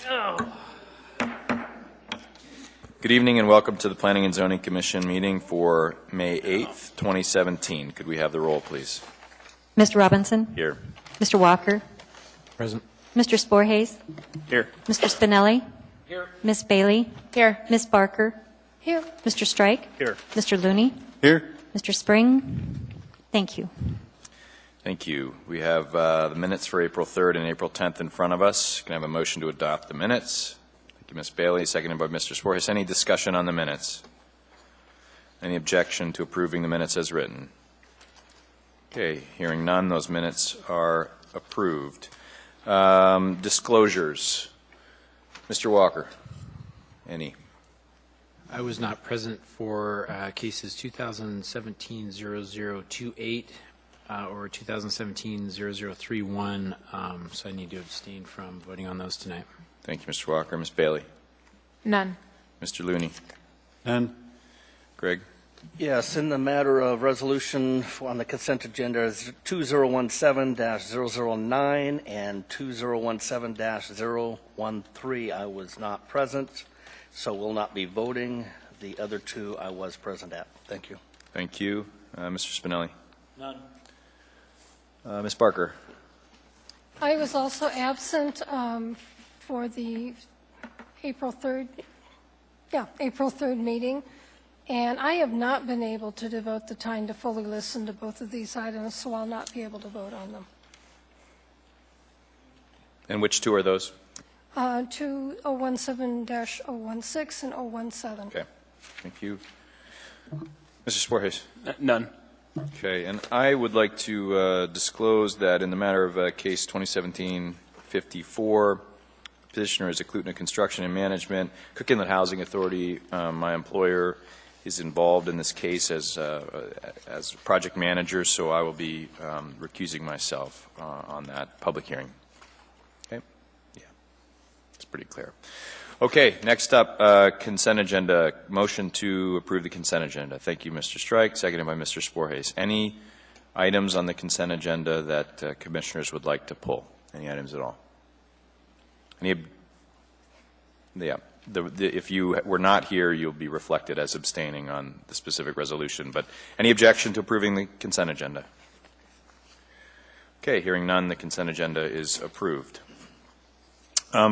Good evening and welcome to the Planning and Zoning Commission meeting for May 8th, 2017. Could we have the roll, please? Mr. Robinson? Here. Mr. Walker? Present. Mr. Sporhays? Here. Mr. Spinelli? Here. Ms. Bailey? Here. Ms. Barker? Here. Mr. Strike? Here. Mr. Looney? Here. Mr. Spring? Thank you. Thank you. We have the minutes for April 3rd and April 10th in front of us. Can I have a motion to adopt the minutes? Thank you, Ms. Bailey. Seconded by Mr. Sporhays. Any discussion on the minutes? Any objection to approving the minutes as written? Okay, hearing none, those minutes are approved. Disclosures. Mr. Walker, any? I was not present for cases 2017-0028 or 2017-0031, so I need to abstain from voting on those tonight. Thank you, Mr. Walker. Ms. Bailey? None. Mr. Looney? None. Greg? Yes, in the matter of resolution on the consent agenda is 2017-009 and 2017-013. I was not present, so will not be voting. The other two I was present at. Thank you. Thank you. Mr. Spinelli? None. Ms. Barker? I was also absent for the April 3rd meeting, and I have not been able to devote the time to fully listen to both of these items, so I'll not be able to vote on them. And which two are those? 2017-016 and 017. Okay. Thank you. Mr. Sporhays? None. Okay. And I would like to disclose that in the matter of case 2017-54, petitioner is Eklutna Construction and Management. Cook Inlet Housing Authority, my employer, is involved in this case as project manager, so I will be recusing myself on that public hearing. Okay? Yeah. It's pretty clear. Okay, next up, consent agenda. Motion to approve the consent agenda. Thank you, Mr. Strike, seconded by Mr. Sporhays. Any items on the consent agenda that commissioners would like to pull? Any items at all? Any? Yeah. If you were not here, you'll be reflected as abstaining on the specific resolution. But any objection to approving the consent agenda? Okay, hearing none, the consent agenda is approved.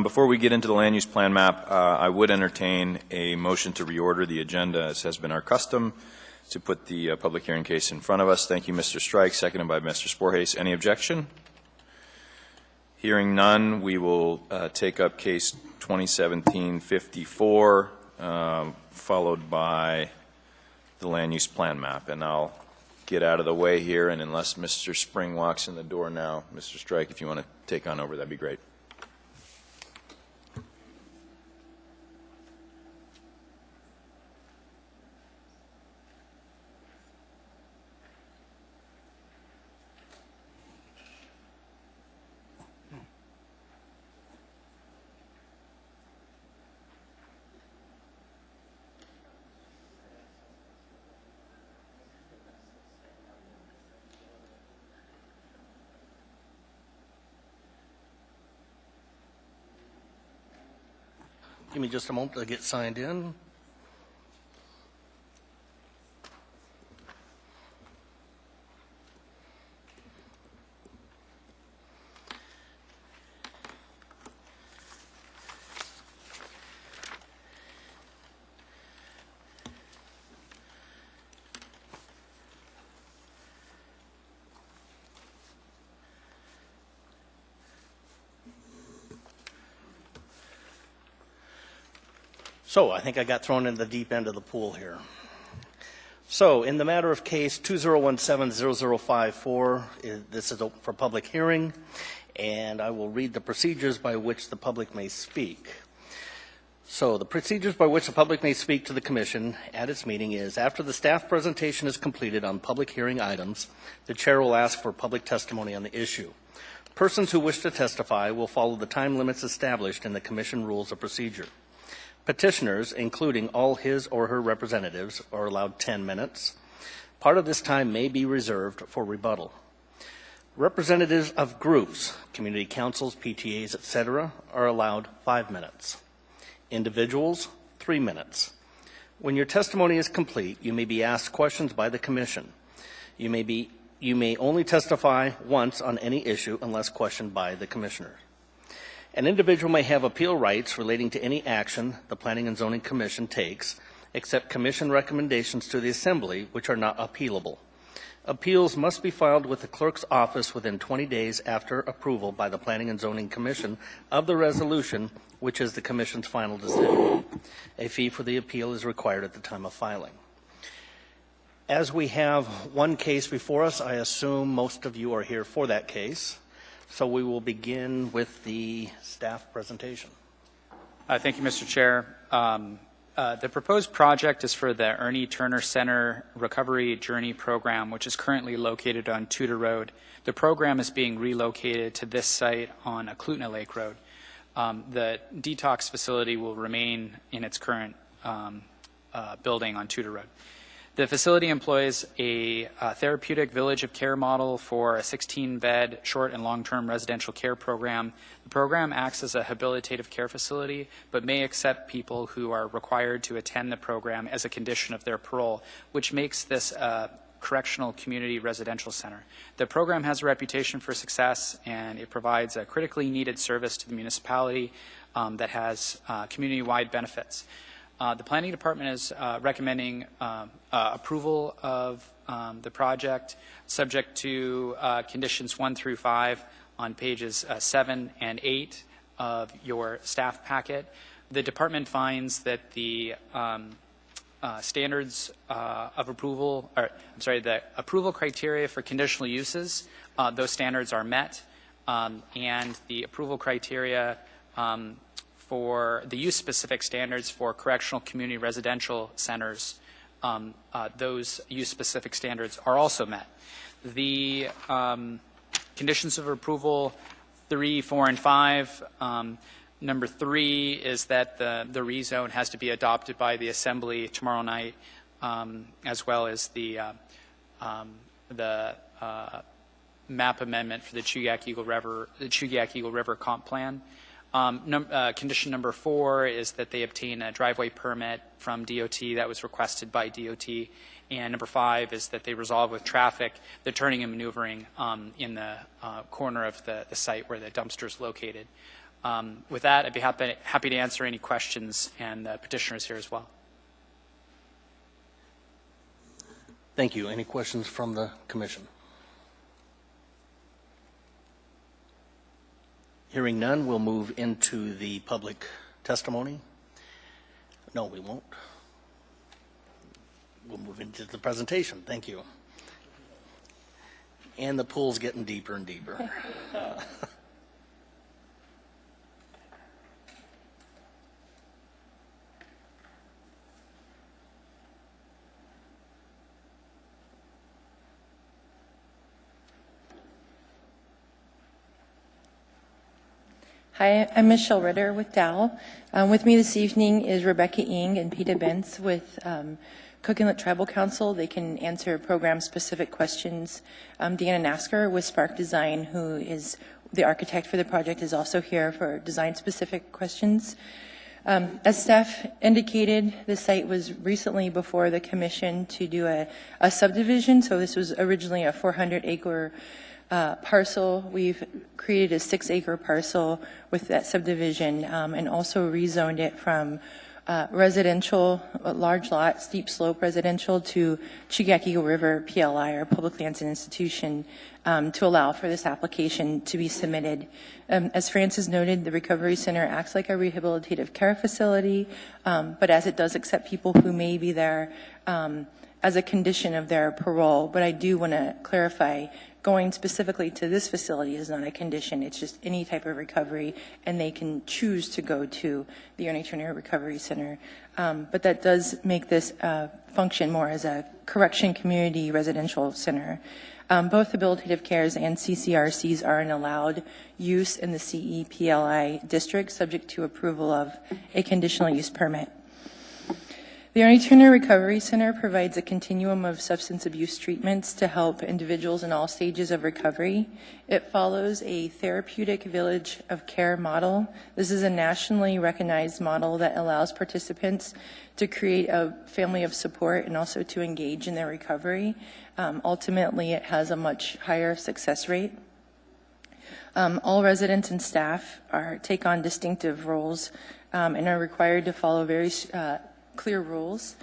Before we get into the land use plan map, I would entertain a motion to reorder the agenda, as has been our custom, to put the public hearing case in front of us. Thank you, Mr. Strike, seconded by Mr. Sporhays. Any objection? Hearing none, we will take up case 2017-54, followed by the land use plan map. And I'll get out of the way here, and unless Mr. Spring walks in the door now, Mr. Strike, if you want to take on over, that'd be great. Give me just a moment to get signed in. So I think I got thrown in the deep end of the pool here. So in the matter of case 2017-0054, this is open for public hearing, and I will read the procedures by which the public may speak. So the procedures by which the public may speak to the Commission at its meeting is, after the staff presentation is completed on public hearing items, the Chair will ask for public testimony on the issue. Persons who wish to testify will follow the time limits established in the Commission Rules of Procedure. Petitioners, including all his or her representatives, are allowed 10 minutes. Part of this time may be reserved for rebuttal. Representatives of groups, community councils, PTAs, etc., are allowed 5 minutes. Individuals, 3 minutes. When your testimony is complete, you may be asked questions by the commission. You may only testify once on any issue unless questioned by the commissioner. An individual may have appeal rights relating to any action the Planning and Zoning Commission takes, except commission recommendations to the Assembly, which are not appealable. Appeals must be filed with the clerk's office within 20 days after approval by the Planning and Zoning Commission of the resolution, which is the commission's final decision. A fee for the appeal is required at the time of filing. As we have one case before us, I assume most of you are here for that case. So we will begin with the staff presentation. Thank you, Mr. Chair. The proposed project is for the Ernie Turner Center Recovery Journey Program, which is currently located on Tudor Road. The program is being relocated to this site on Eklutna Lake Road. The detox facility will remain in its current building on Tudor Road. The facility employs a therapeutic village of care model for a 16-bed short and long-term residential care program. The program acts as a habilitative care facility, but may accept people who are required to attend the program as a condition of their parole, which makes this a correctional community residential center. The program has a reputation for success, and it provides a critically needed service to the municipality that has community-wide benefits. The Planning Department is recommending approval of the project, subject to conditions 1 through 5 on pages 7 and 8 of your staff packet. The department finds that the standards of approval, the approval criteria for conditional uses, those standards are met, and the approval criteria for the use-specific standards for correctional community residential centers, those use-specific standards are also met. The conditions of approval 3, 4, and 5, number 3 is that the rezone has to be adopted by the Assembly tomorrow night, as well as the map amendment for the Chugach Eagle River Comp Plan. Condition number 4 is that they obtain a driveway permit from DOT that was requested by DOT. And number 5 is that they resolve with traffic the turning and maneuvering in the corner of the site where the dumpster is located. With that, I'd be happy to answer any questions, and the petitioner is here as well. Thank you. Any questions from the commission? Hearing none, we'll move into the public testimony. No, we won't. We'll move into the presentation. Thank you. And the pool's getting deeper and deeper. Hi, I'm Michelle Ritter with Dow. With me this evening is Rebecca Ing and Peter Benz with Cook Inlet Tribal Council. They can answer program-specific questions. Deanna Nasker with Spark Design, who is the architect for the project, is also here for design-specific questions. As staff indicated, the site was recently before the commission to do a subdivision. So this was originally a 400-acre parcel. We've created a 6-acre parcel with that subdivision, and also rezoned it from residential, large lot, steep slope residential to Chugach Eagle River PLI, or Public Lands and Institution, to allow for this application to be submitted. As Francis noted, the Recovery Center acts like a rehabilitative care facility, but as it does accept people who may be there as a condition of their parole. But I do want to clarify, going specifically to this facility is not a condition. It's just any type of recovery, and they can choose to go to the Ernie Turner Recovery Center. But that does make this function more as a correction community residential center. Both habilitative cares and CCRCs are an allowed use in the CEPLI district, subject to approval of a conditional use permit. The Ernie Turner Recovery Center provides a continuum of substance abuse treatments to help individuals in all stages of recovery. It follows a therapeutic village of care model. This is a nationally recognized model that allows participants to create a family of support and also to engage in their recovery. Ultimately, it has a much higher success rate. All residents and staff take on distinctive roles and are required to follow very clear rules.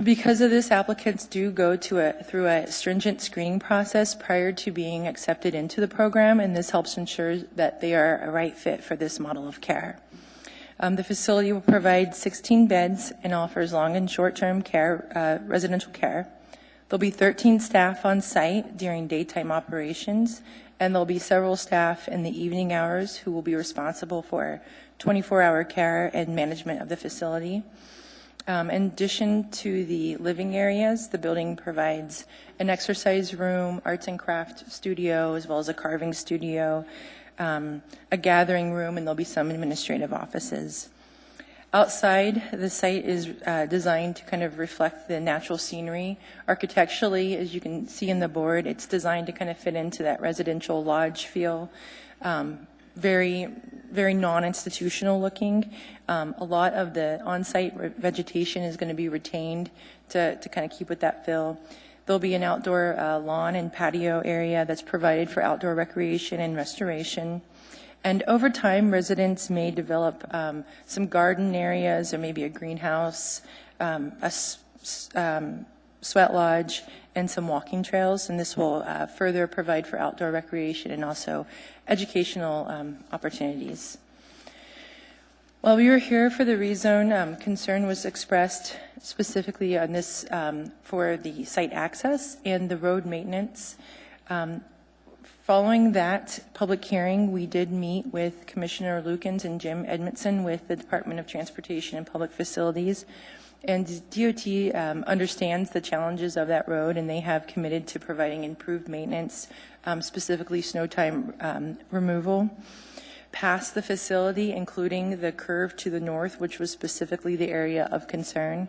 Because of this, applicants do go through a stringent screening process prior to being accepted into the program, and this helps ensure that they are a right fit for this model of care. The facility will provide 16 beds and offers long and short-term care, residential care. There'll be 13 staff on site during daytime operations, and there'll be several staff in the evening hours who will be responsible for 24-hour care and management of the facility. In addition to the living areas, the building provides an exercise room, arts and craft studio, as well as a carving studio, a gathering room, and there'll be some administrative offices. Outside, the site is designed to kind of reflect the natural scenery. Architecturally, as you can see in the board, it's designed to kind of fit into that residential lodge feel. Very, very non-institutional looking. A lot of the on-site vegetation is going to be retained to kind of keep with that feel. There'll be an outdoor lawn and patio area that's provided for outdoor recreation and restoration. And over time, residents may develop some garden areas or maybe a greenhouse, a sweat lodge, and some walking trails. And this will further provide for outdoor recreation and also educational opportunities. While we were here for the rezone, concern was expressed specifically on this for the site access and the road maintenance. Following that public hearing, we did meet with Commissioner Lukens and Jim Edmondson with the Department of Transportation and Public Facilities. And DOT understands the challenges of that road, and they have committed to providing improved maintenance, specifically snow time removal. Past the facility, including the curve to the north, which was specifically the area of concern.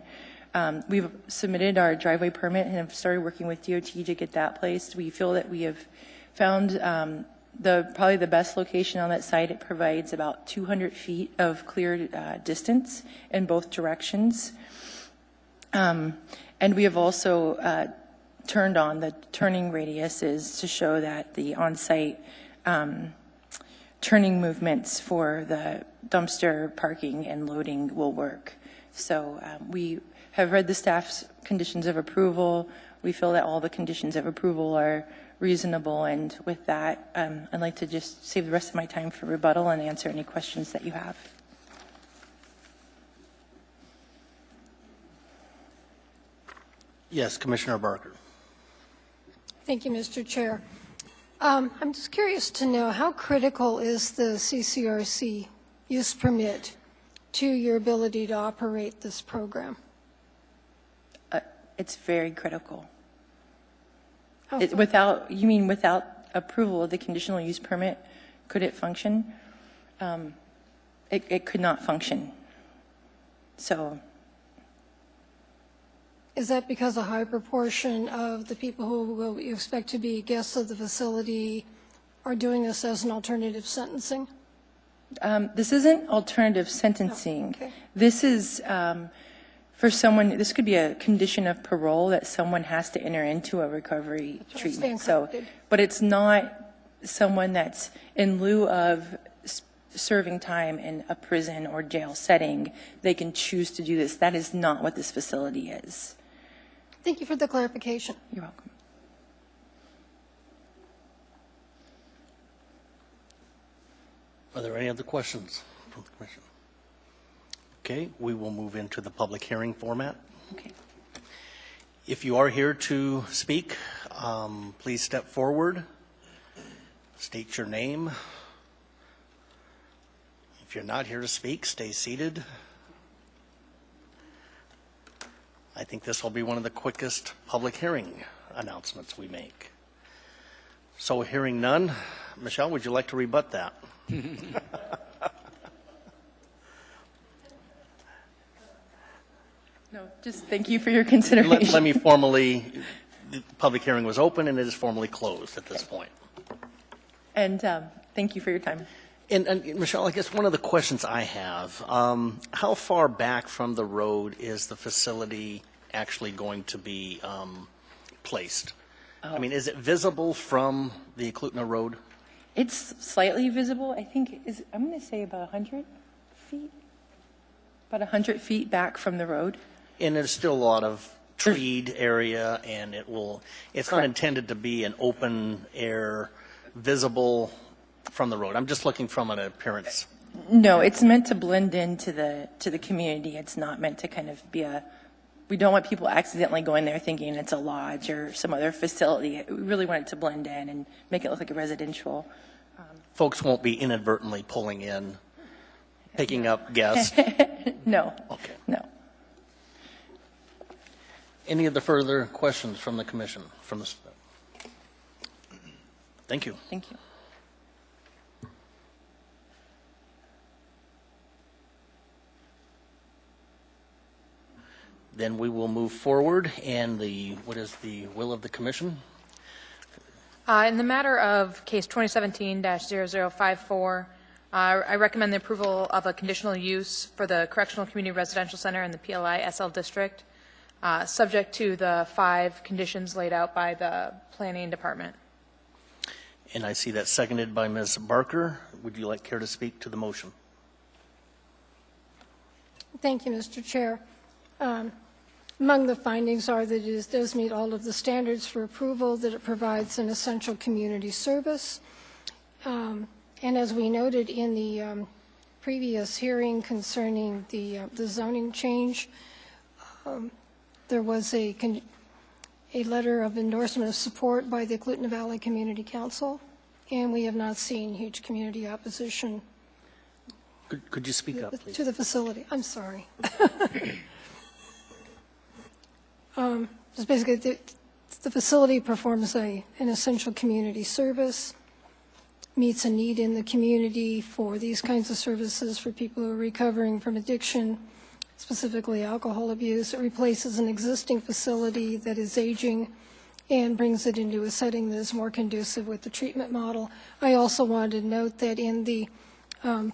We've submitted our driveway permit and have started working with DOT to get that placed. We feel that we have found probably the best location on that site. It provides about 200 feet of clear distance in both directions. And we have also turned on the turning radiuses to show that the on-site turning movements for the dumpster parking and loading will work. So we have read the staff's conditions of approval. We feel that all the conditions of approval are reasonable, and with that, I'd like to just save the rest of my time for rebuttal and answer any questions that you have. Yes, Commissioner Barker. Thank you, Mr. Chair. I'm just curious to know, how critical is the CCRC use permit to your ability to operate this program? It's very critical. Oh. You mean without approval of the conditional use permit, could it function? It could not function. So. Is that because a high proportion of the people who you expect to be guests of the facility are doing this as an alternative sentencing? This isn't alternative sentencing. Oh, okay. This is for someone, this could be a condition of parole that someone has to enter into a recovery treatment. So, but it's not someone that's in lieu of serving time in a prison or jail setting, they can choose to do this. That is not what this facility is. Thank you for the clarification. You're welcome. Are there any other questions from the Commission? Okay, we will move into the public hearing format. Okay. If you are here to speak, please step forward, state your name. If you're not here to speak, stay seated. I think this will be one of the quickest public hearing announcements we make. So hearing none, Michelle, would you like to rebut that? just thank you for your consideration. Let me formally, the public hearing was open and it is formally closed at this point. And thank you for your time. And Michelle, I guess one of the questions I have, how far back from the road is the facility actually going to be placed? I mean, is it visible from the Eklutna Road? It's slightly visible. I think I'm going to say about 100 feet. About 100 feet back from the road. And there's still a lot of treed area, and it's not intended to be an open air, visible from the road. I'm just looking from an appearance. No, it's meant to blend into the community. It's not meant to kind of be we don't want people accidentally going there thinking it's a lodge or some other facility. We really want it to blend in and make it look like a residential. Folks won't be inadvertently pulling in, picking up guests. No. Okay. No. Any other further questions from the commission? Thank you. Thank you. Then we will move forward, and what is the will of the commission? In the matter of case 2017-0054, I recommend the approval of a conditional use for the Correctional Community Residential Center in the PLI SL District, subject to the 5 conditions laid out by the Planning Department. And I see that seconded by Ms. Barker. Would you care to speak to the motion? Thank you, Mr. Chair. Among the findings are that it does meet all of the standards for approval, that it provides an essential community service. And as we noted in the previous hearing concerning the zoning change, there was a letter of endorsement of support by the Eklutna Valley Community Council, and we have not seen huge community opposition Could you speak up, please? to the facility. I'm sorry. Just basically, the facility performs an essential community service, meets a need in the community for these kinds of services for people who are recovering from addiction, specifically alcohol abuse. It replaces an existing facility that is aging and brings it into a setting that is more conducive with the treatment model. I also wanted to note that in the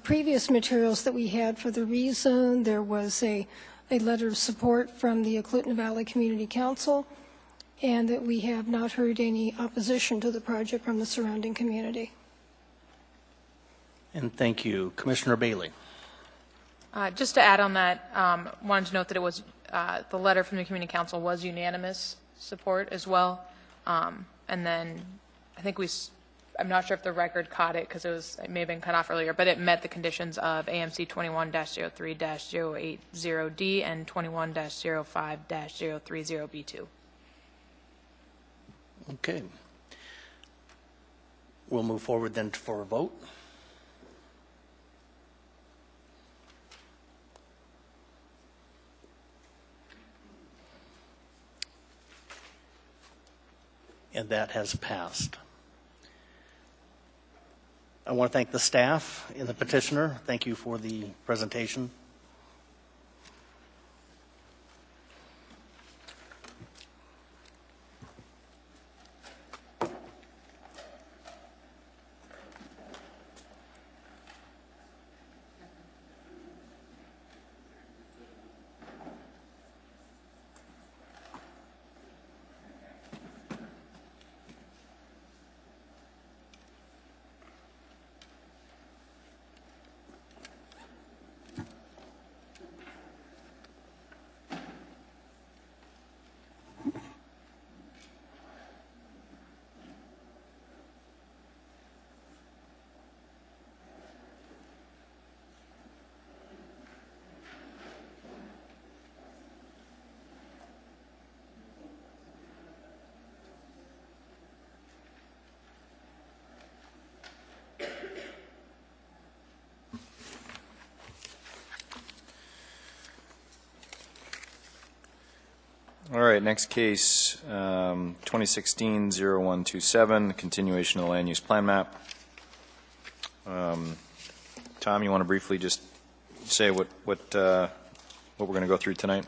previous materials that we had for the rezone, there was a letter of support from the Eklutna Valley Community Council, and that we have not heard any opposition to the project from the surrounding community. And thank you. Commissioner Bailey. Just to add on that, wanted to note that it was the letter from the Community Council was unanimous support as well. And then I think I'm not sure if the record caught it because it may have been cut off earlier, but it met the conditions of AMC 21-03-080D and 21-05-030B2. Okay. We'll move forward then for a vote. And that has passed. I want to thank the staff and the petitioner. Thank you for the presentation. All right, next case, 2016-0127, continuation of the land use plan map. Tom, you want to briefly just say what we're going to go through tonight?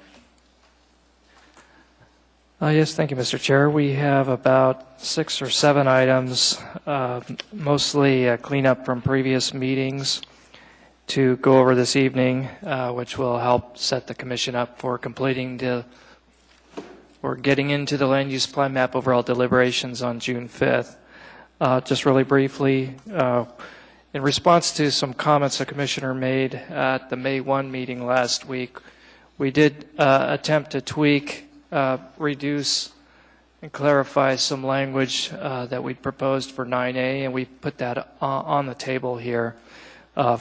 Yes, thank you, Mr. Chair. We have about 6 or 7 items, mostly cleanup from previous meetings to go over this evening, which will help set the commission up for getting into the land use plan map overall deliberations on June 5th. Just really briefly, in response to some comments the commissioner made at the May 1 meeting last week, we did attempt to tweak, reduce, and clarify some language that we proposed for 9A, and we put that on the table here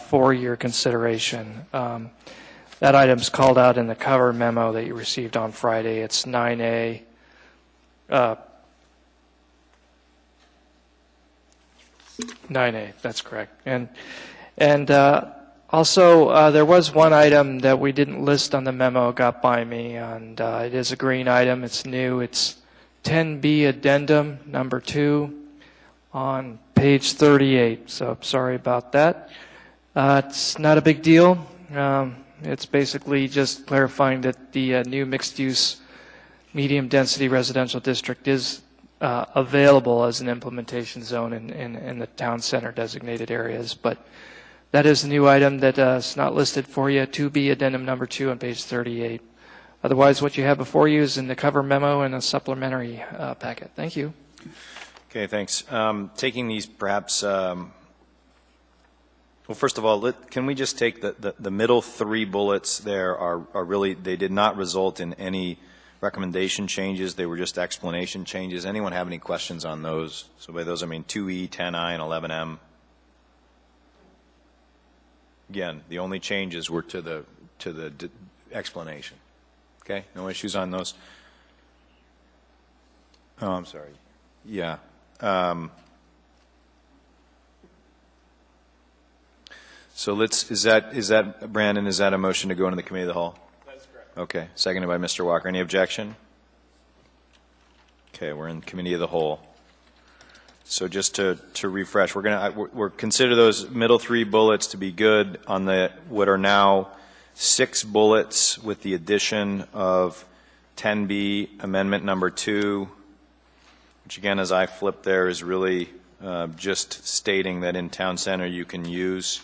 for your consideration. That item's called out in the cover memo that you received on Friday. It's 9A. 9A, that's correct. And also, there was one item that we didn't list on the memo, got by me, and it is a green item. It's new. It's 10B addendum number 2 on page 38. So sorry about that. It's not a big deal. It's basically just clarifying that the new mixed-use medium-density residential district is available as an implementation zone in the town center designated areas. But that is a new item that is not listed for you, 2B addendum number 2 on page 38. Otherwise, what you have before you is in the cover memo and a supplementary packet. Thank you. Okay, thanks. Taking these perhaps, well, first of all, can we just take the middle 3 bullets there are really, they did not result in any recommendation changes. They were just explanation changes. Anyone have any questions on those? So by those, I mean 2E, 10I, and 11M. Again, the only changes were to the explanation. Okay, no issues on those. Oh, I'm sorry. Yeah. So is that Brandon? Is that a motion to go into the committee of the whole? That's correct. Okay, seconded by Mr. Walker. Any objection? Okay, we're in committee of the whole. So just to refresh, we're consider those middle 3 bullets to be good on what are now 6 bullets with the addition of 10B amendment number 2, which again, as I flip there, is really just stating that in town center you can use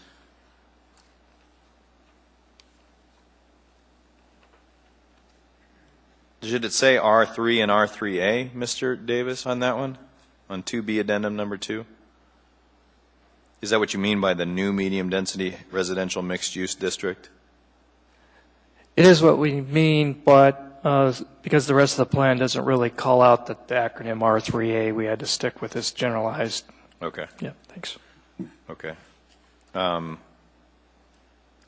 Should it say R3 and R3A, Mr. Davis, on that one? On 2B addendum number 2? Is that what you mean by the new medium density residential mixed use district? It is what we mean, but because the rest of the plan doesn't really call out the acronym R3A, we had to stick with this generalized. Okay. Yeah, thanks. Okay.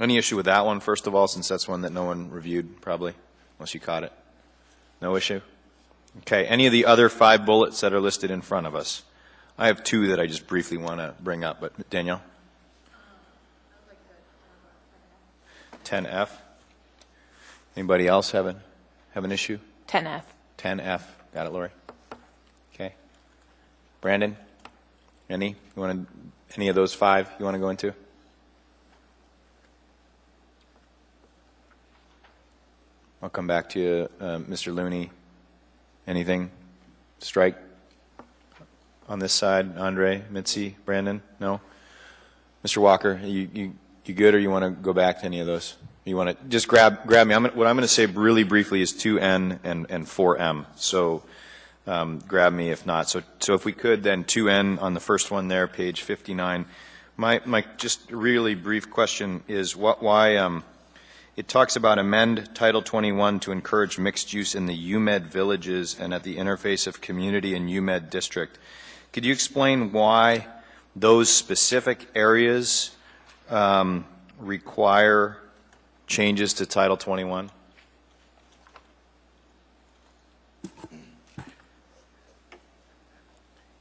Any issue with that one, first of all, since that's one that no one reviewed, probably, unless you caught it? No issue? Okay. Any of the other 5 bullets that are listed in front of us? I have 2 that I just briefly want to bring up, but Danielle? 10F. Anybody else have an issue? 10F. 10F. Got it, Lori? Okay. Brandon? Any of those 5 you want to go into? I'll come back to you, Mr. Looney. Anything? Strike? On this side, Andre, Mitzi, Brandon? No? Mr. Walker, you good, or you want to go back to any of those? You want to just grab me? What I'm going to say really briefly is 2N and 4M. So grab me if not. So if we could, then 2N on the first one there, page 59. My just really brief question is why it talks about amend Title 21 to encourage mixed use in the UMED villages and at the interface of community and UMED district. Could you explain why those specific areas require changes to Title 21?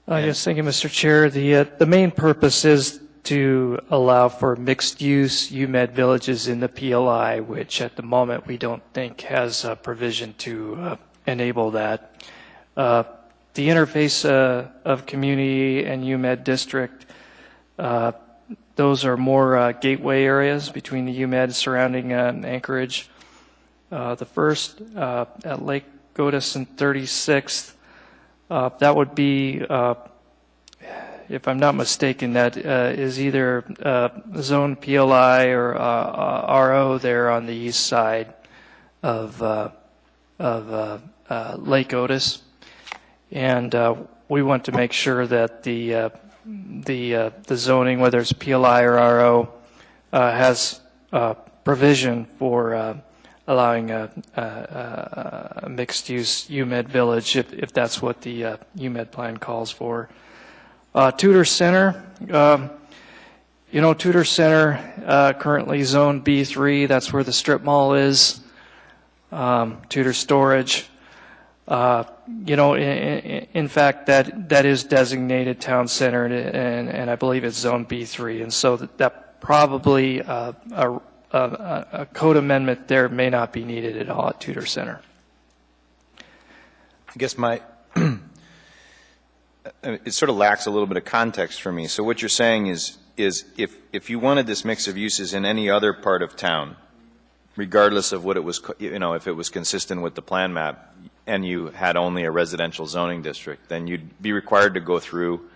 Yes, thank you, Mr. Chair. The main purpose is to allow for mixed-use UMED villages in the PLI, which at the moment we don't think has a provision to enable that. The interface of community and UMED district, those are more gateway areas between the UMED surrounding Anchorage. The first at Lake Otis and 36th. That would be, if I'm not mistaken, that is either zone PLI or RO there on the east side of Lake Otis. And we want to make sure that the zoning, whether it's PLI or RO, has provision for allowing a mixed-use UMed village, if that's what the UMed plan calls for. Tudor Center, Tudor Center currently zone B3. That's where the strip mall is. Tudor Storage. In fact, that is designated town center, and I believe it's zone B3, and so that probably a code amendment there may not be needed at all at Tudor Center. I guess it sort of lacks a little bit of context for me. So what you're saying is if you wanted this mix of uses in any other part of town, regardless of what it was, if it was consistent with the plan map, and you had only a residential zoning district, then you'd be required to go through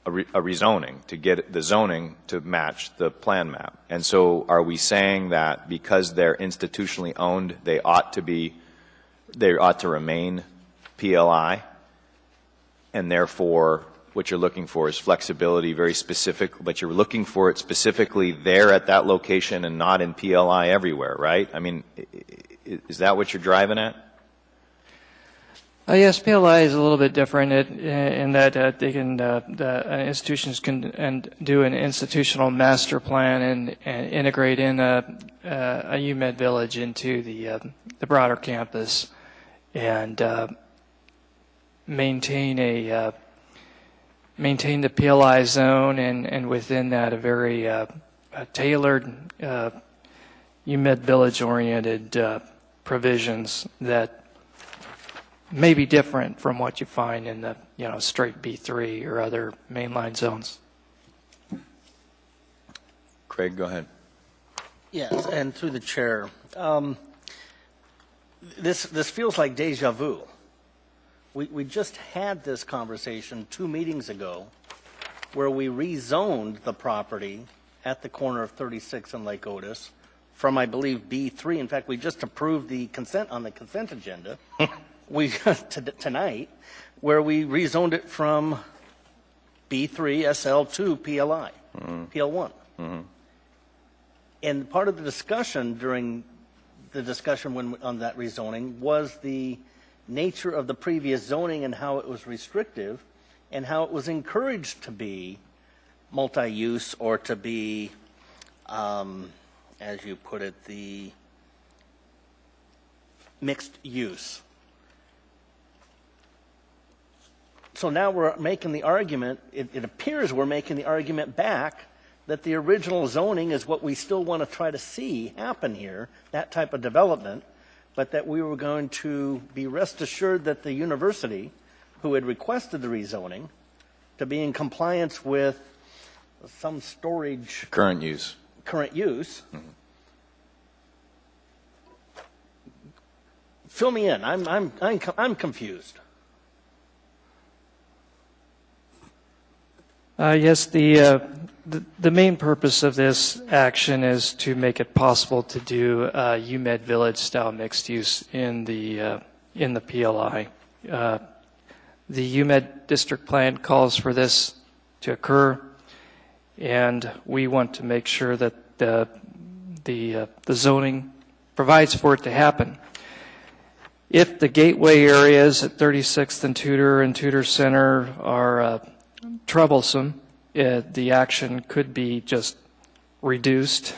a rezoning to get the zoning to match the plan map. And so are we saying that because they're institutionally owned, they ought to remain PLI, and therefore what you're looking for is flexibility, very specific, but you're looking for it specifically there at that location and not in PLI everywhere, right? I mean, is that what you're driving at? Yes, PLI is a little bit different in that they can, institutions can do an institutional master plan and integrate in a UMed village into the broader campus and maintain the PLI zone and within that a very tailored UMed village oriented provisions that may be different from what you find in the straight B3 or other mainline zones. Craig, go ahead. Yes, and through the chair, this feels like deja vu. We just had this conversation 2 meetings ago where we rezoned the property at the corner of 36 and Lake Otis from, I believe, B3. In fact, we just approved the consent on the consent agenda tonight, where we rezoned it from B3 SL to PLI, PL1. Mm-hmm. And part of the discussion during the discussion on that rezoning was the nature of the previous zoning and how it was restrictive and how it was encouraged to be multi-use or to be, as you put it, the mixed use. So now we're making the argument, it appears we're making the argument back that the original zoning is what we still want to try to see happen here, that type of development, but that we were going to be rest assured that the university, who had requested the rezoning, to be in compliance with some storage Current use. Mm-hmm. Fill me in. I'm confused. Yes, the main purpose of this action is to make it possible to do UMed Village style mixed use in the PLI. The UMed district plan calls for this to occur, and we want to make sure that the zoning provides for it to happen. If the gateway areas at 36th and Tudor Center are troublesome, the action could be just reduced,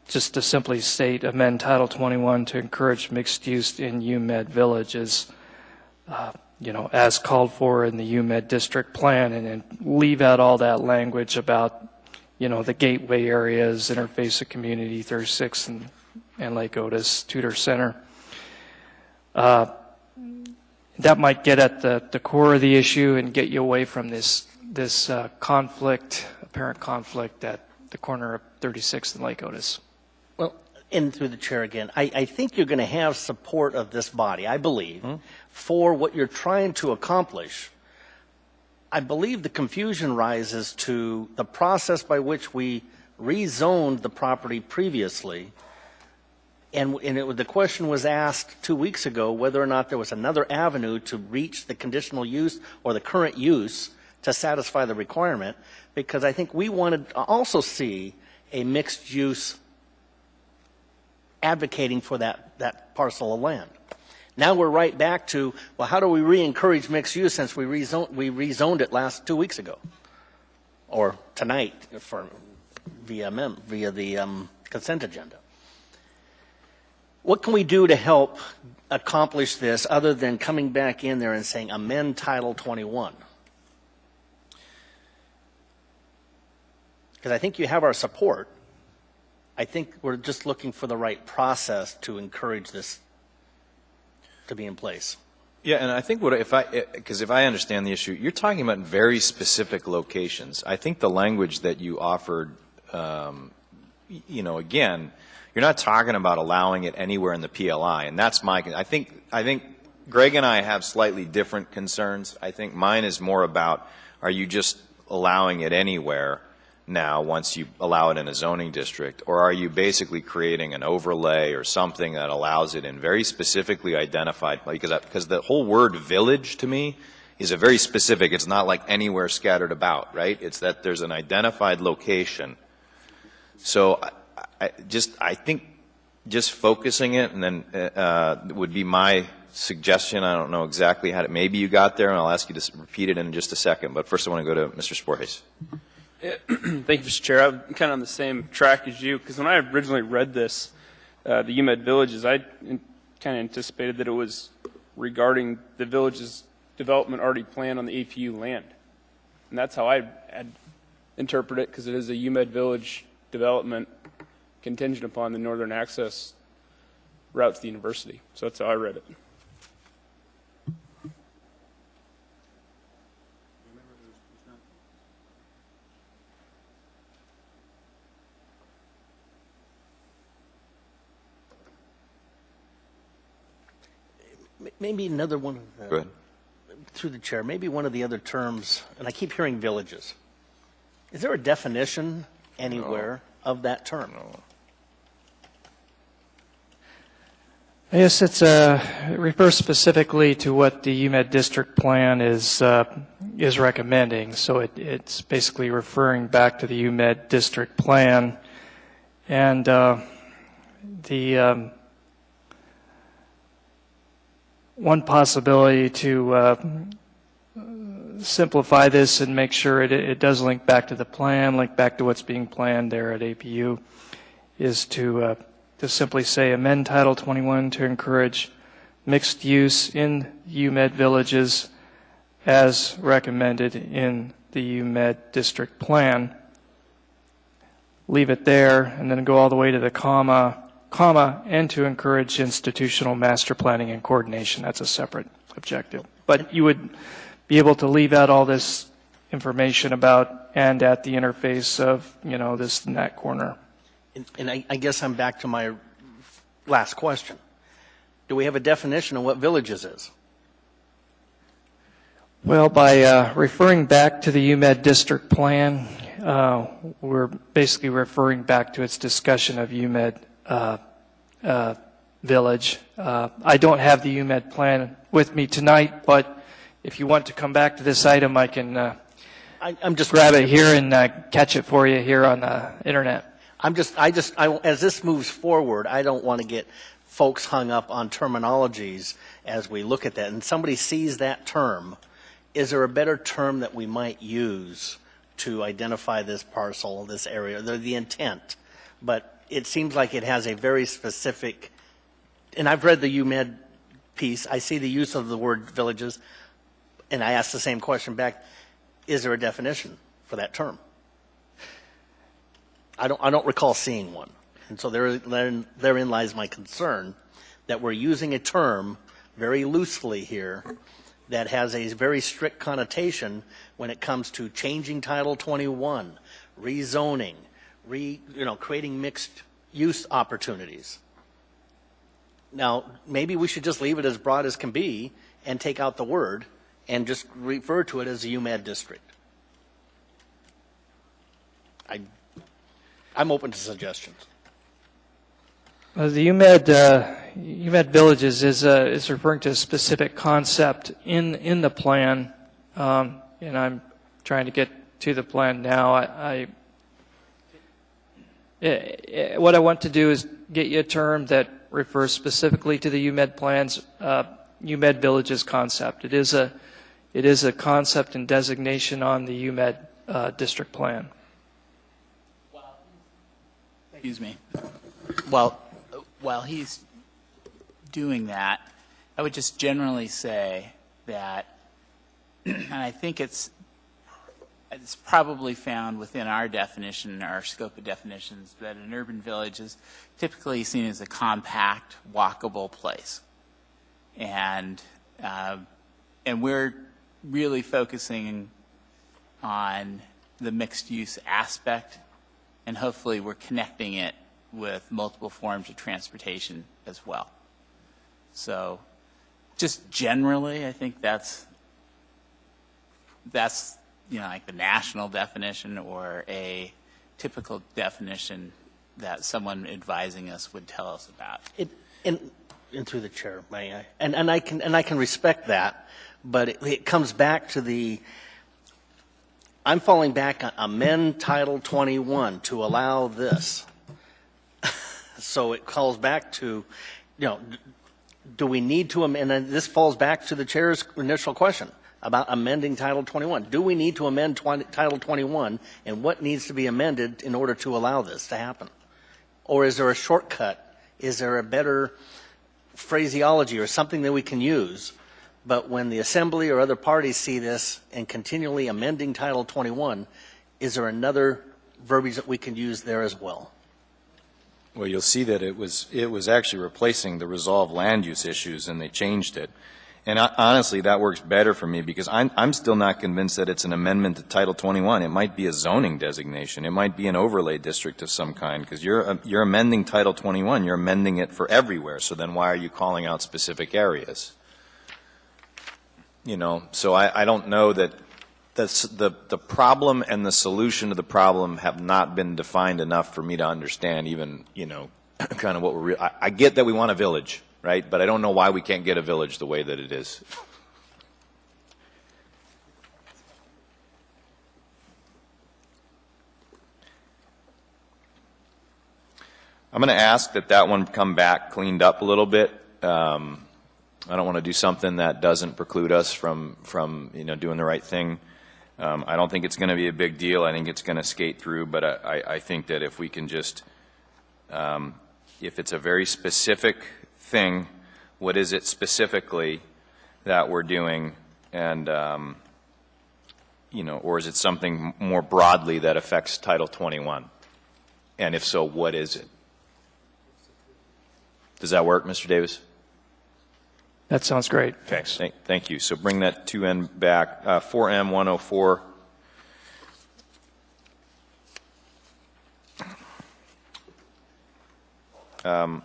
just to simply state amend Title 21 to encourage mixed use in UMed villages, as called for in the UMed district plan, and then leave out all that language about, the gateway areas, interface of community, 36 and Lake Otis, Tudor Center. That might get at the core of the issue and get you away from this apparent conflict at the corner of 36th and Lake Otis. Well, and through the chair again, I think you're going to have support of this body, I believe, for what you're trying to accomplish. I believe the confusion rises to the process by which we rezoned the property previously. And the question was asked 2 weeks ago whether or not there was another avenue to reach the conditional use or the current use to satisfy the requirement, because I think we wanted to also see a mixed use advocating for that parcel of land. Now we're right back to, well, how do we re-encourage mixed use since we rezoned it 2 weeks ago? Or tonight via the consent agenda. What can we do to help accomplish this other than coming back in there and saying amend Title 21? Because I think you have our support. I think we're just looking for the right process to encourage this to be in place. Yeah, and I think if I understand the issue, you're talking about very specific locations. I think the language that you offered, again, you're not talking about allowing it anywhere in the PLI, and that's I think Greg and I have slightly different concerns. I think mine is more about, are you just allowing it anywhere now once you allow it in a zoning district, or are you basically creating an overlay or something that allows it in very specifically identified, because the whole word village to me is a very specific, it's not like anywhere scattered about, right? It's that there's an identified location. So I think just focusing it, and then would be my suggestion. I don't know exactly how maybe you got there, and I'll ask you to repeat it in just a second, but first I want to go to Mr. Sporhes. Thank you, Mr. Chair. I'm kind of on the same track as you, because when I originally read this, the UMed Villages, I kind of anticipated that it was regarding the village's development already planned on the APU land. And that's how I had interpreted it, because it is a UMed Village development contingent upon the northern access route to the university. So that's how I read it. Maybe another one of the, Go ahead. Through the chair, maybe one of the other terms, and I keep hearing villages. Is there a definition anywhere of that term? No. Yes, it refers specifically to what the UMed district plan is recommending. So it's basically referring back to the UMed district plan, and the one possibility to simplify this and make sure it does link back to the plan, link back to what's being planned there at APU, is to simply say amend Title 21 to encourage mixed use in UMed villages as recommended in the UMed district plan. Leave it there and then go all the way to the comma, and to encourage institutional master planning and coordination. That's a separate objective. But you would be able to leave out all this information about and at the interface of, this and that corner. And I guess I'm back to my last question. Do we have a definition of what villages is? Well, by referring back to the UMed district plan, we're basically referring back to its discussion of UMed village. I don't have the UMed plan with me tonight, but if you want to come back to this item, I can I'm just grab it here and catch it for you here on the internet. As this moves forward, I don't want to get folks hung up on terminologies as we look at that. And somebody sees that term, is there a better term that we might use to identify this parcel, this area, the intent? But it seems like it has a very specific, and I've read the UMed piece, I see the use of the word villages, and I ask the same question back, is there a definition for that term? I don't recall seeing one. And so therein lies my concern that we're using a term very loosely here that has a very strict connotation when it comes to changing Title 21, rezoning, creating mixed use opportunities. Now, maybe we should just leave it as broad as can be and take out the word and just refer to it as a UMAD district. I'm open to suggestions. The UMAD Villages is referring to a specific concept in the plan, and I'm trying to get to the plan now. What I want to do is get you a term that refers specifically to the UMAD plans, UMAD Villages concept. It is a concept and designation on the UMAD district plan. Excuse me. Well, while he's doing that, I would just generally say that, and I think it's probably found within our definition, our scope of definitions, that an urban village is typically seen as a compact, walkable place. And we're really focusing on the mixed-use aspect, and hopefully we're connecting it with multiple forms of transportation as well. So just generally, I think that's like the national definition or a typical definition that someone advising us would tell us about. And through the chair, may I? And I can respect that, but it comes back to I'm falling back on amend Title 21 to allow this. So it calls back to, do we need to amend? And this falls back to the chair's initial question about amending Title 21. Do we need to amend Title 21, and what needs to be amended in order to allow this to happen? Or is there a shortcut? Is there a better phraseology or something that we can use? But when the Assembly or other parties see this and continually amending Title 21, is there another verbiage that we can use there as well? Well, you'll see that it was actually replacing the resolved land use issues, and they changed it. And honestly, that works better for me because I'm still not convinced that it's an amendment to Title 21. It might be a zoning designation. It might be an overlay district of some kind because you're amending Title 21. You're amending it for everywhere. So then why are you calling out specific areas? So I don't know that the problem and the solution to the problem have not been defined enough for me to understand even, kind of what we're, I get that we want a village, right? But I don't know why we can't get a village the way that it is. I'm going to ask that one come back cleaned up a little bit. I don't want to do something that doesn't preclude us from doing the right thing. I don't think it's going to be a big deal. I think it's going to skate through, but I think that if we can just, if it's a very specific thing, what is it specifically that we're doing, and or is it something more broadly that affects Title 21? And if so, what is it? Does that work, Mr. Davis? That sounds great. Thanks. Thank you. So bring that 2N back. 4M 104. I'm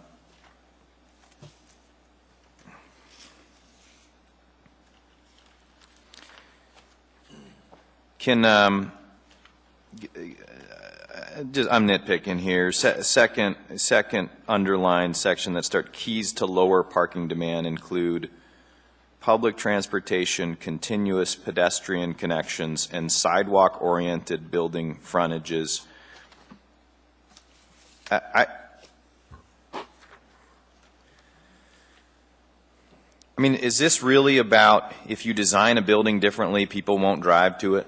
nitpicking here. Second underlined section that starts keys to lower parking demand include public transportation, continuous pedestrian connections, and sidewalk-oriented building frontages. I mean, is this really about if you design a building differently, people won't drive to it?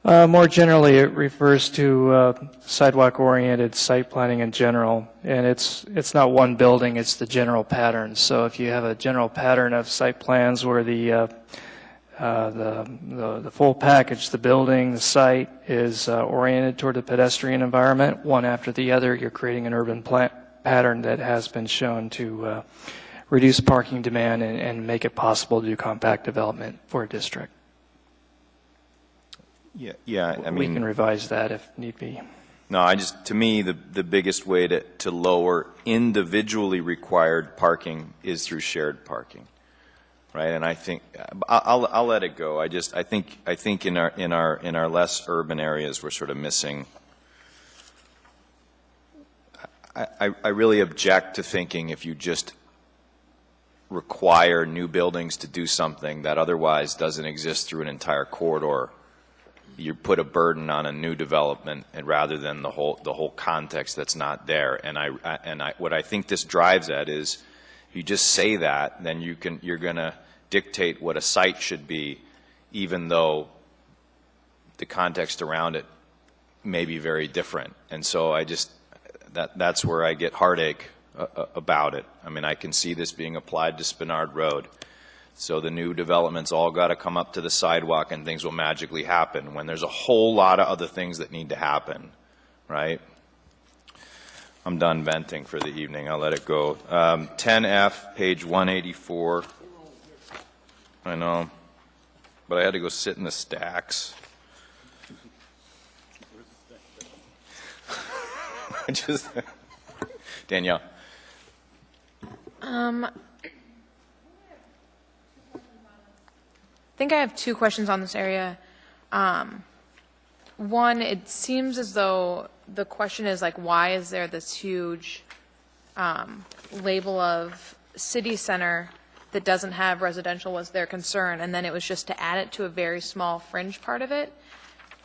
More generally, it refers to sidewalk-oriented site planning in general, and it's not one building, it's the general pattern. So if you have a general pattern of site plans where the full package, the building, the site is oriented toward the pedestrian environment, one after the other, you're creating an urban pattern that has been shown to reduce parking demand and make it possible to do compact development for a district. Yeah, I we mean, can revise that if need be. no, to me, the biggest way to lower individually required parking is through shared parking, right? And I think, I'll let it go. I think in our less urban areas, we're sort of missing. I really object to thinking if you just require new buildings to do something that otherwise doesn't exist through an entire corridor, you put a burden on a new development, and rather than the whole context that's not there. And what I think this drives at is, if you just say that, then you're going to dictate what a site should be, even though the context around it may be very different. And so that's where I get heartache about it. I mean, I can see this being applied to Spenard Road. So the new developments all got to come up to the sidewalk and things will magically happen when there's a whole lot of other things that need to happen, right? I'm done venting for the evening. I'll let it go. 10F, page 184. I know, but I had to go sit in the stacks. Danielle. I think I have two questions on this area. One, it seems as though the question is like, why is there this huge label of city center that doesn't have residential was their concern, and then it was just to add it to a very small fringe part of it.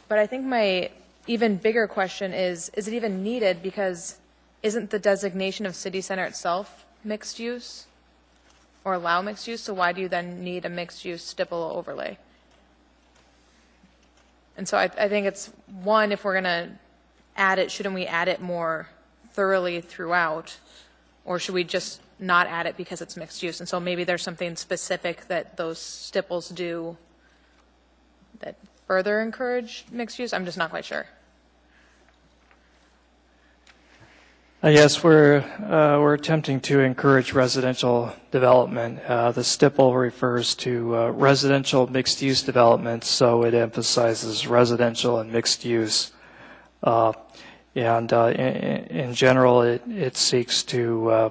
But I think my even bigger question is it even needed, because isn't the designation of city center itself mixed use or allow mixed use? So why do you then need a mixed use stipple overlay? And so I think it's, one, if we're going to add it, shouldn't we add it more thoroughly throughout? Or should we just not add it because it's mixed use? And so maybe there's something specific that those stipples do that further encourage mixed use? I'm just not quite sure. Yes, we're attempting to encourage residential development. The stipple refers to residential mixed-use development, so it emphasizes residential and mixed use. In general, it seeks to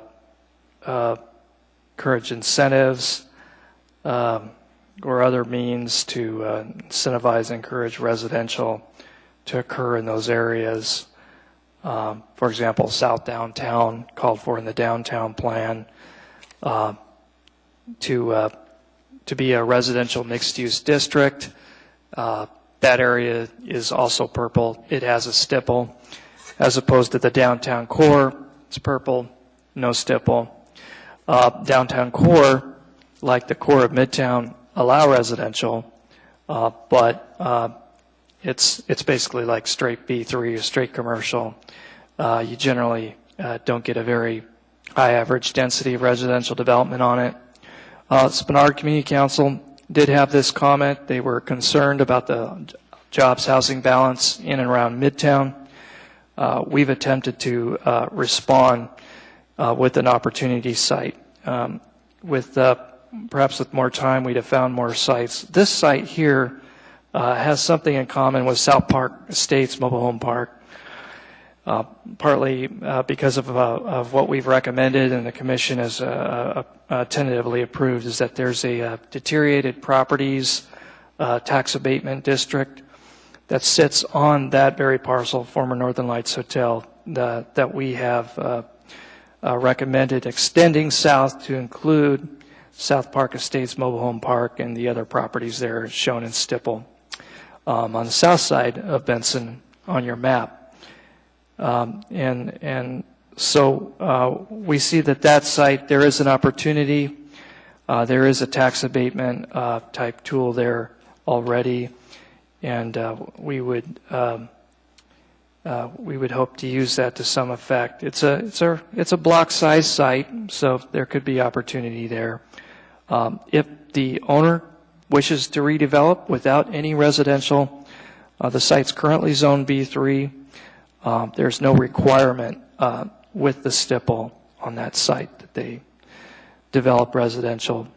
encourage incentives or other means to incentivize and encourage residential to occur in those areas. For example, South Downtown called for in the downtown plan to be a residential mixed-use district. That area is also purple. It has a stipple, as opposed to the downtown core. It's purple, no stipple. Downtown core, like the core of Midtown, allow residential, but it's basically like straight B3 or straight commercial. You generally don't get a very high average density of residential development on it. Spenard Community Council did have this comment. They were concerned about the jobs housing balance in and around Midtown. We've attempted to respond with an opportunity site. Perhaps with more time, we'd have found more sites. This site here has something in common with South Park Estates Mobile Home Park, partly because of what we've recommended and the commission has tentatively approved, is that there's a deteriorated properties tax abatement district that sits on that very parcel, former Northern Lights Hotel, that we have recommended extending south to include South Park Estates Mobile Home Park and the other properties there shown in stipple on the south side of Benson on your map. So we see that site, there is an opportunity. There is a tax abatement type tool there already, and we would hope to use that to some effect. It's a block size site, so there could be opportunity there. If the owner wishes to redevelop without any residential, the site's currently zoned B3. There's no requirement with the stipple on that site that they develop residential,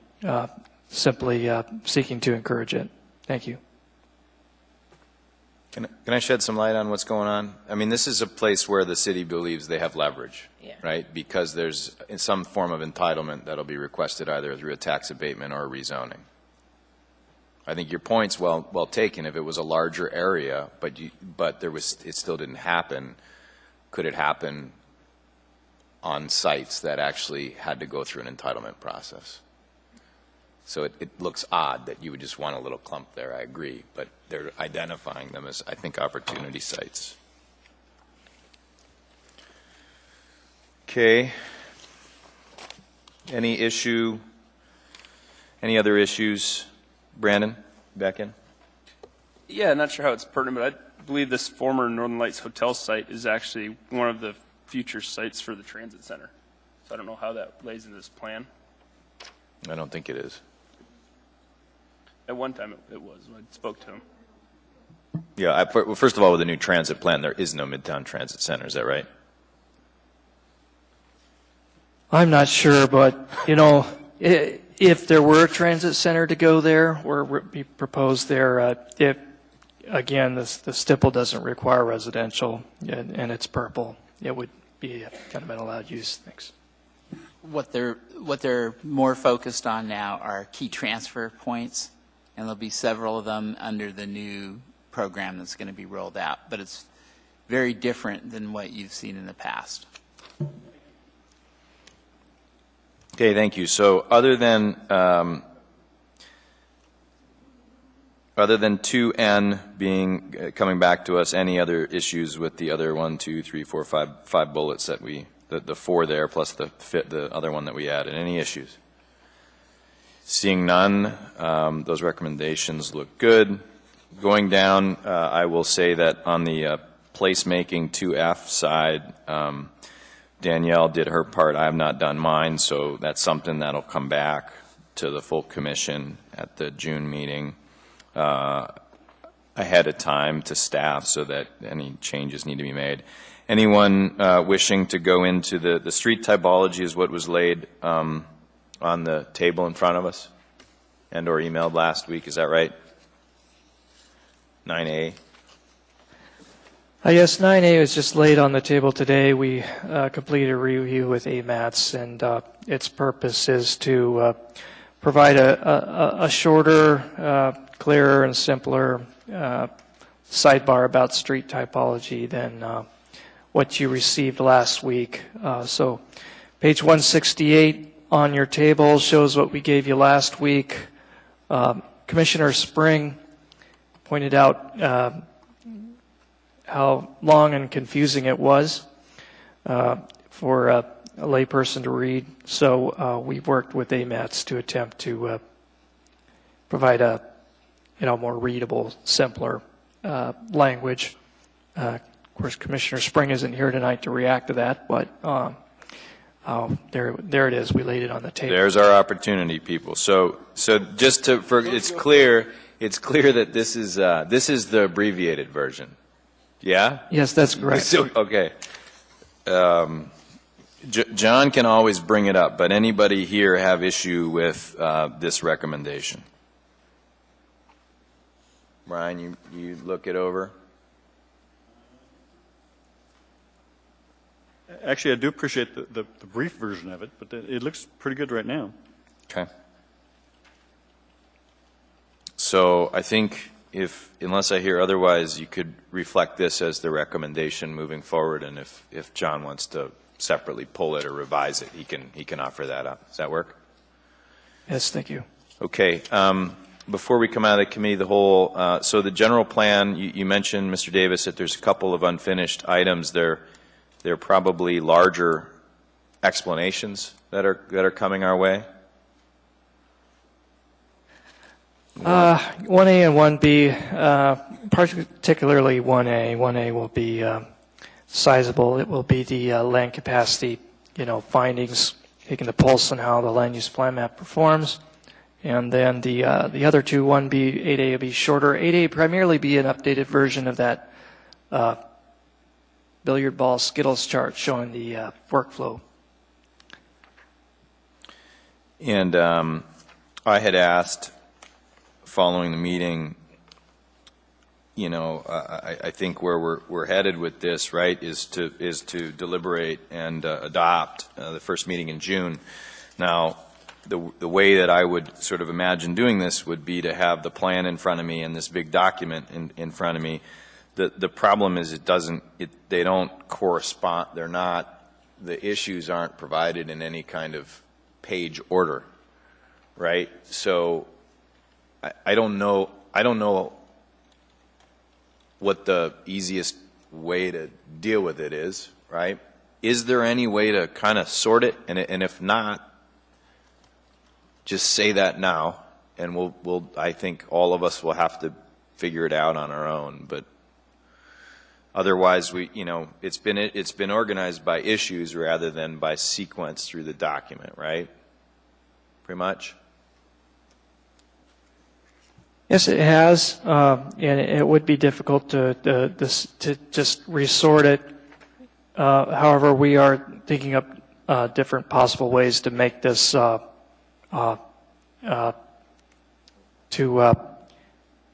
simply seeking to encourage it. Thank you. Can I shed some light on what's going on? I mean, this is a place where the city believes they have leverage, right? Because there's some form of entitlement that'll be requested either through a tax abatement or a rezoning. I think your point's well taken. If it was a larger area, but it still didn't happen, could it happen on sites that actually had to go through an entitlement process? So it looks odd that you would just want a little clump there, I agree, but they're identifying them as, I think, opportunity sites. Okay. Any other issues? Brandon, back in? Yeah, not sure how it's pertinent, but I believe this former Northern Lights Hotel site is actually one of the future sites for the transit center. So I don't know how that lays into this plan. I don't think it is. At one time it was when I spoke to him. Yeah, well, first of all, with the new transit plan, there is no Midtown Transit Center. Is that right? I'm not sure, but, you know, if there were a transit center to go there, or be proposed there, if, again, the stipple doesn't require residential, and it's purple, it would be kind of an allowed use. Thanks. What they're more focused on now are key transfer points, and there'll be several of them under the new program that's going to be rolled out. But it's very different than what you've seen in the past. Okay, thank you. So other than 2N being coming back to us, any other issues with the other 1, 2, 3, 4, 5 bullets that the 4 there plus the other one that we added? Any issues? Seeing none, those recommendations look good. Going down, I will say that on the placemaking 2F side, Danielle did her part. I have not done mine, so that's something that'll come back to the full commission at the June meeting ahead of time to staff so that any changes need to be made. Anyone wishing to go into the street typology is what was laid on the table in front of us and or emailed last week. Is that right? 9A. Yes, 9A was just laid on the table today. We completed a review with AMATS, and its purpose is to provide a shorter, clearer, and simpler sidebar about street typology than what you received last week. So page 168 on your table shows what we gave you last week. Commissioner Spring pointed out how long and confusing it was for a layperson to read. So we worked with AMATS to attempt to provide a more readable, simpler language. Of course, Commissioner Spring isn't here tonight to react to that, but there it is. We laid it on the table. There's our opportunity, people. So just it's clear that this is the abbreviated version. Yeah? Yes, that's correct. So, okay. John can always bring it up, but anybody here have issue with this recommendation? Brian, you look it over? Actually, I do appreciate the brief version of it, but it looks pretty good right now. Okay. So I think unless I hear otherwise, you could reflect this as the recommendation moving forward, and if John wants to separately pull it or revise it, he can offer that up. Does that work? Yes, thank you. Okay. Before we come out of the committee, the whole so the general plan, you mentioned, Mr. Davis, that there's a couple of unfinished items. They're probably larger explanations that are coming our way. 1A and 1B, particularly 1A. 1A will be sizable. It will be the land capacity, findings, taking the pulse on how the land use plan map performs. And then the other two, 1B, 8A will be shorter. 8A primarily be an updated version of that billiard ball Skittles chart showing the workflow. And I had asked, following the meeting, I think where we're headed with this, right, is to deliberate and adopt the first meeting in June. Now, the way that I would sort of imagine doing this would be to have the plan in front of me and this big document in front of me. The problem is they don't correspond. The issues aren't provided in any kind of page order, right? So I don't know what the easiest way to deal with it is, right? Is there any way to kind of sort it? And if not, just say that now, and I think all of us will have to figure it out on our own. But otherwise, it's been organized by issues rather than by sequence through the document, right? Pretty much. Yes, it has, and it would be difficult to just resort it. However, we are thinking of different possible ways to make this to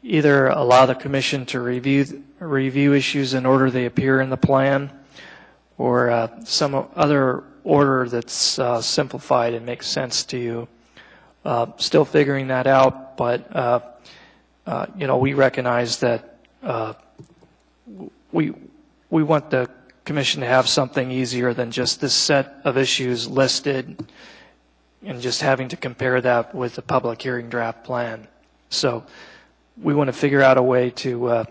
either allow the commission to review issues in order they appear in the plan, or some other order that's simplified and makes sense to you. Still figuring that out, but we recognize that we want the commission to have something easier than just this set of issues listed and just having to compare that with the public hearing draft plan. So we want to figure out a way to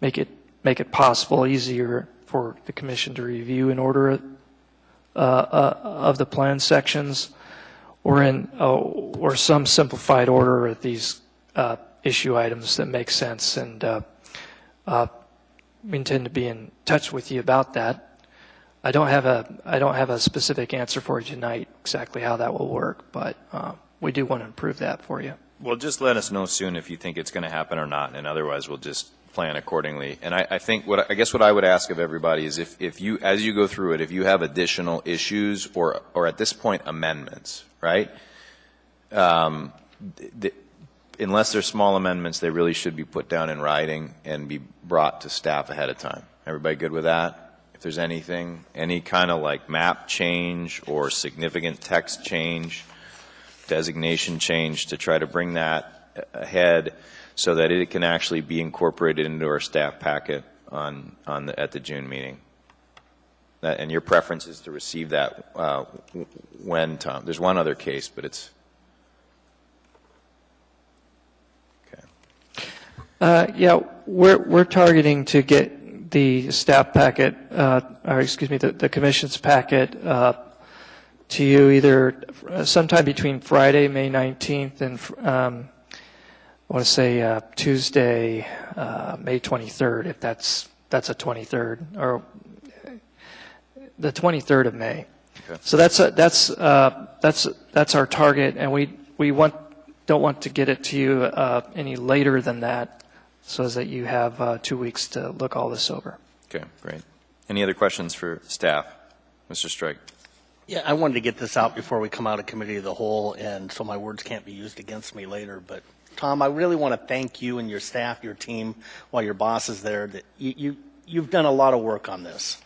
make it possible, easier for the commission to review in order of the plan sections, or some simplified order of these issue items that make sense. And we intend to be in touch with you about that. I don't have a specific answer for you tonight exactly how that will work, but we do want to improve that for you. Well, just let us know soon if you think it's going to happen or not, and otherwise we'll just plan accordingly. And I think what I would ask of everybody is if you, as you go through it, if you have additional issues or at this point amendments, right? Unless they're small amendments, they really should be put down in writing and be brought to staff ahead of time. Everybody good with that? If there's anything, any kind of like map change or significant text change, designation change, to try to bring that ahead so that it can actually be incorporated into our staff packet at the June meeting. And your preference is to receive that when, Tom? There's one other case, but it's yeah, we're targeting to get the staff packet, or excuse me, the commission's packet to you either sometime between Friday, May 19th, and I want to say Tuesday, May 23rd, if that's a 23rd, or the 23rd of May. Okay. So that's our target, and we don't want to get it to you any later than that, so that you have 2 weeks to look all this over. okay. Great. Any other questions for staff, Mr. Strike? Yeah, I wanted to get this out before we come out of committee of the whole, and so my words can't be used against me later. But Tom, I really want to thank you and your staff, your team, while your boss is there. That you've done a lot of work on this,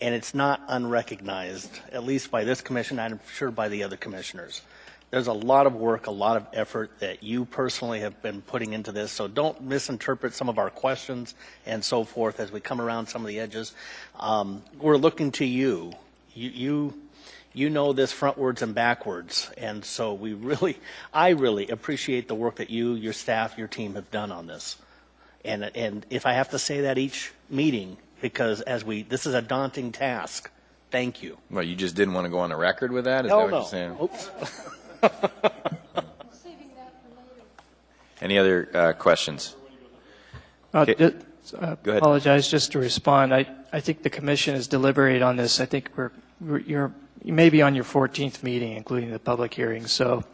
and it's not unrecognized, at least by this commission, and I'm sure by the other commissioners. There's a lot of work, a lot of effort that you personally have been putting into this, so don't misinterpret some of our questions and so forth as we come around some of the edges. We're looking to you. You know this frontwards and backwards, and so I really appreciate the work that you, your staff, your team have done on this. And if I have to say that each meeting, because this is a daunting task, thank you. Well, you just didn't want to go on the record with that? Is No, that what no. you're saying? Oops. Any other questions? Okay. Go ahead. Apologize, just to respond. I think the commission is deliberating on this. I think you may be on your 14th meeting, including the public hearing. So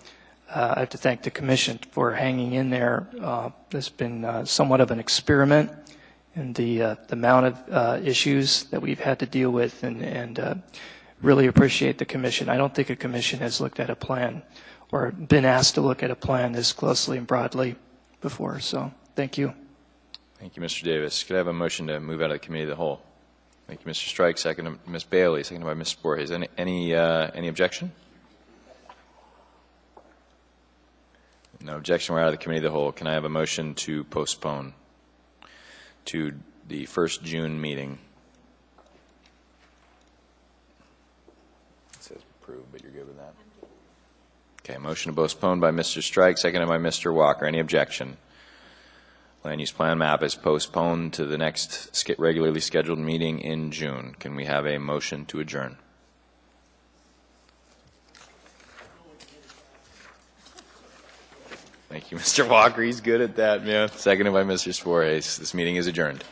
I have to thank the commission for hanging in there. There's been somewhat of an experiment in the amount of issues that we've had to deal with, and really appreciate the commission. I don't think a commission has looked at a plan or been asked to look at a plan this closely and broadly before. So thank you. Thank you, Mr. Davis. Could I have a motion to move out of the committee of the whole? Thank you, Mr. Strike. Second to Ms. Bailey. Second by Ms. Borges. Any objection? No objection. We're out of the committee of the whole. Can I have a motion to postpone to the first June meeting? It says approved, but you're good with that? Okay, motion to postpone by Mr. Strike, seconded by Mr. Walker. Any objection? Land use plan map is postponed to the next regularly scheduled meeting in June. Can we have a motion to adjourn? Thank you, Mr. Walker. He's good at that, man. Seconded by Mr. Suarez. This meeting is adjourned.